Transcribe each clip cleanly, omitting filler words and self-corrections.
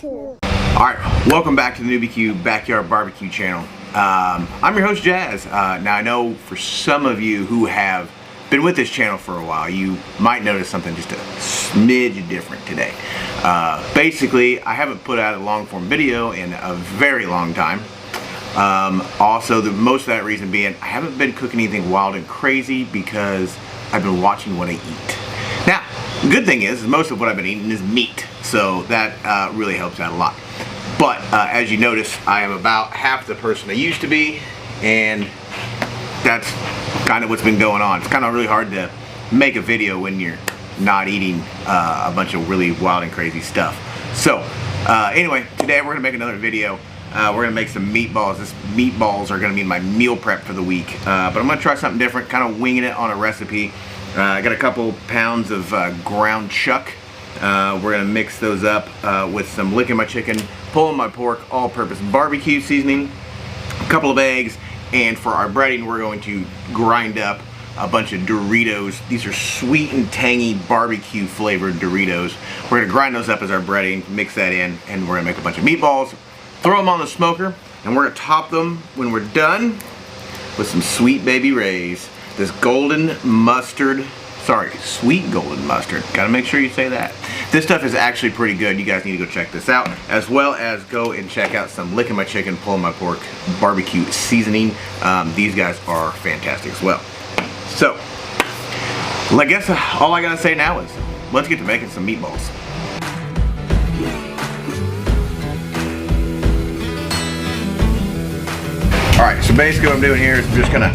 Alright, welcome back to the NewbieQ Backyard Barbecue channel. I'm your host, Jazz. Now I know for some of you who have been with this channel for a while, you might notice something just a smidge different today. Basically, I haven't put out a long form video in a very long time. Also, most of that reason being, I haven't been cooking anything wild and crazy because I've been watching what I eat. Now, the good thing is most of what I've been eating is meat, so that really helps out a lot. But as you notice, I am about half the person I used to be, and that's kind of what's been going on. It's kind of really hard to make a video when you're not eating a bunch of really wild and crazy stuff. So anyway, today we're going to make another video. We're going to make some meatballs. These meatballs are going to be my meal prep for the week. But I'm going to try something different, kind of winging it on a recipe. I got a couple pounds of ground chuck. We're going to mix those up with some licking my chicken, pulling my pork, all-purpose barbecue seasoning, a couple of eggs, and for our breading we're going to grind up a bunch of Doritos. These are sweet and tangy barbecue flavored Doritos. We're going to grind those up as our breading, mix that in, and we're going to make a bunch of meatballs, throw them on the smoker, and we're going to top them when we're done with some Sweet Baby Ray's. This golden mustard, sweet golden mustard. Gotta make sure you say that. This stuff is actually pretty good. You guys need to go check this out, as well as go and check out some licking my chicken, pulling my pork barbecue seasoning. These guys are fantastic as well. So, I guess all I gotta say now is let's get to making some meatballs. Alright, so basically what I'm doing here is I'm just gonna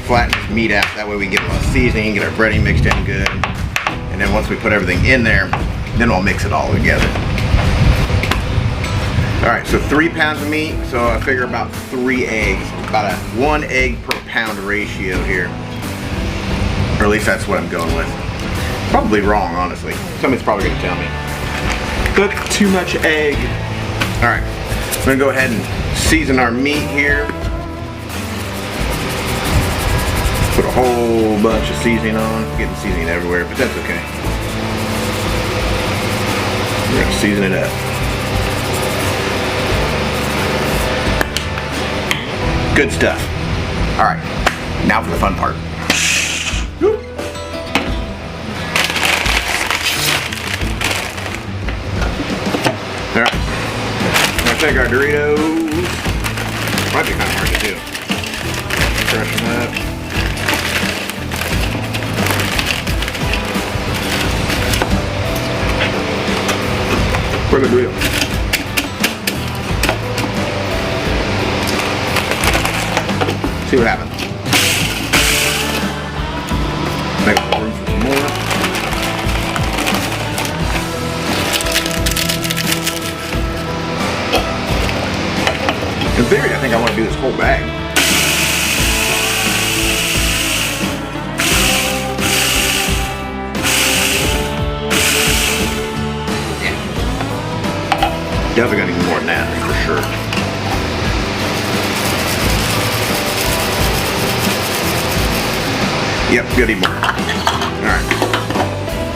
flatten this meat out. That way we get a little seasoning, get our breading mixed in good. And then once we put everything in there, then we'll mix it all together. Alright, so 3 pounds of meat, so I figure about 3 eggs. About a 1 egg per pound ratio here. Or at least that's what I'm going with. Probably wrong, honestly. Somebody's probably going to tell me. That's too much egg. Alright, I'm going to go ahead and season our meat here. Put a whole bunch of seasoning on. Getting seasoning everywhere, but that's okay. We're going to season it up. Good stuff. Alright, now for the fun part. Woo. Alright, I'm going to take our Doritos. Might be kind of hard to do. Crush them up. Where's the Dorito? See what happens. Make room for some more. In theory, I think I want to do this whole bag. Definitely gonna need more than that for sure. Yep, gotta need more. Alright.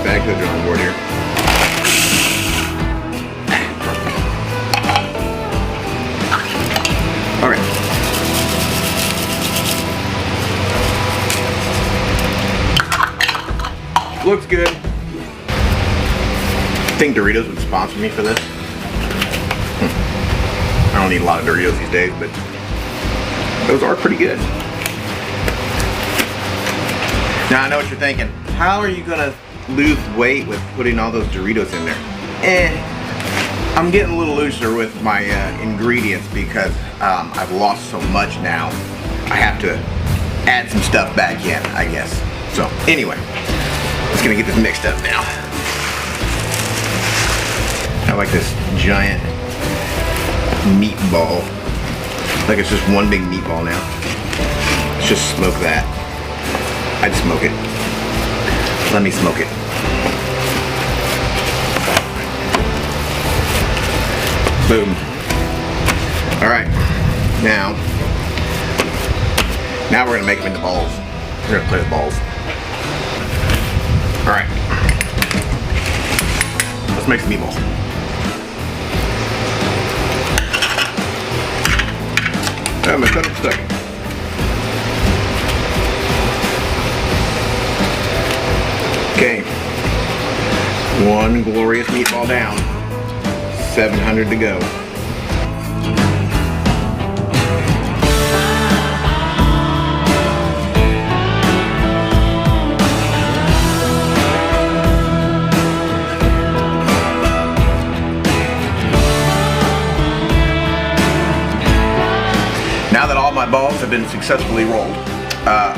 Bag to the drawing board here. Alright. Looks good. I think Doritos would sponsor me for this. I don't eat a lot of Doritos these days, but those are pretty good. Now I know what you're thinking. How are you gonna lose weight with putting all those Doritos in there? I'm getting a little looser with my ingredients because I've lost so much now. I have to add some stuff back in, I guess. So anyway, just gonna get this mixed up now. I like this giant meatball. Like it's just one big meatball now. Let's just smoke that. I'd smoke it. Let me smoke it. Boom. Alright. Now we're gonna make them into balls. We're gonna play with balls. Alright. Let's make some meatballs. Oh, my cutter's stuck. Okay. One glorious meatball down. 700 to go. Now that all my balls have been successfully rolled,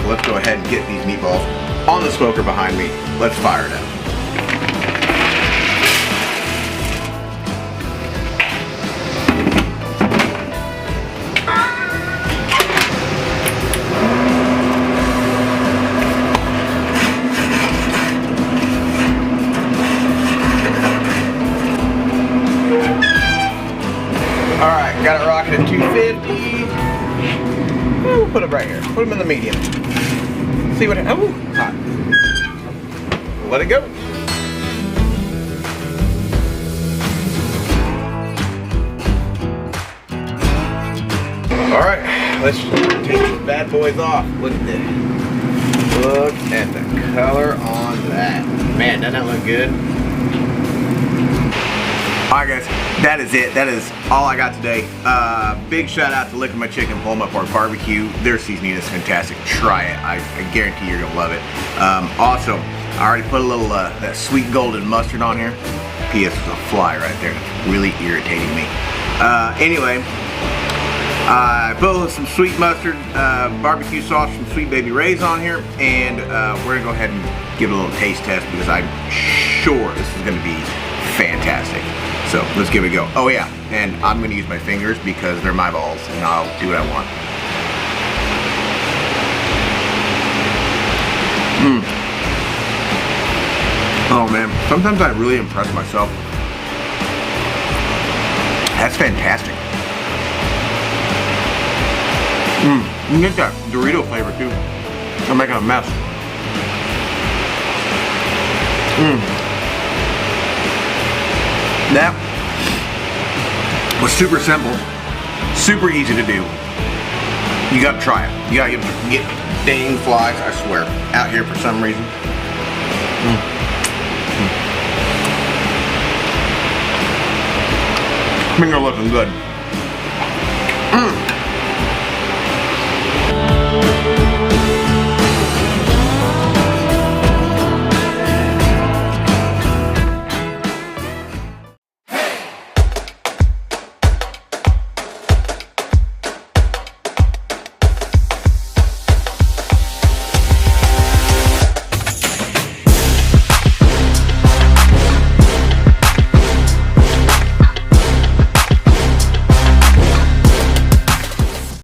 let's go ahead and get these meatballs on the smoker behind me. Let's fire it up. Alright, got it rocking at 250. We'll put it right here. Put them in the medium. See what happens. Oh, hot. Let it go. Alright, let's take these bad boys off. Look at this. Look at the color on that. Man, doesn't that look good? Alright guys, that is it. That is all I got today. Big shout out to Licking My Chicken, Pull My Pork Barbecue. Their seasoning is fantastic. Try it. I guarantee you're gonna love it. Also, I already put a little that sweet golden mustard on here. P.S. is a fly right there. It's really irritating me. Anyway, I put some sweet mustard, barbecue sauce from Sweet Baby Ray's on here, and we're gonna go ahead and give it a little taste test because I'm sure this is gonna be fantastic. So let's give it a go. Oh yeah, and I'm gonna use my fingers because they're my balls and I'll do what I want. Oh man, sometimes I really impress myself. That's fantastic. You can get that Dorito flavor too. I'm making a mess. That was super simple, super easy to do. You gotta try it. You gotta get dang flies, I swear, out here for some reason. Finger looking good.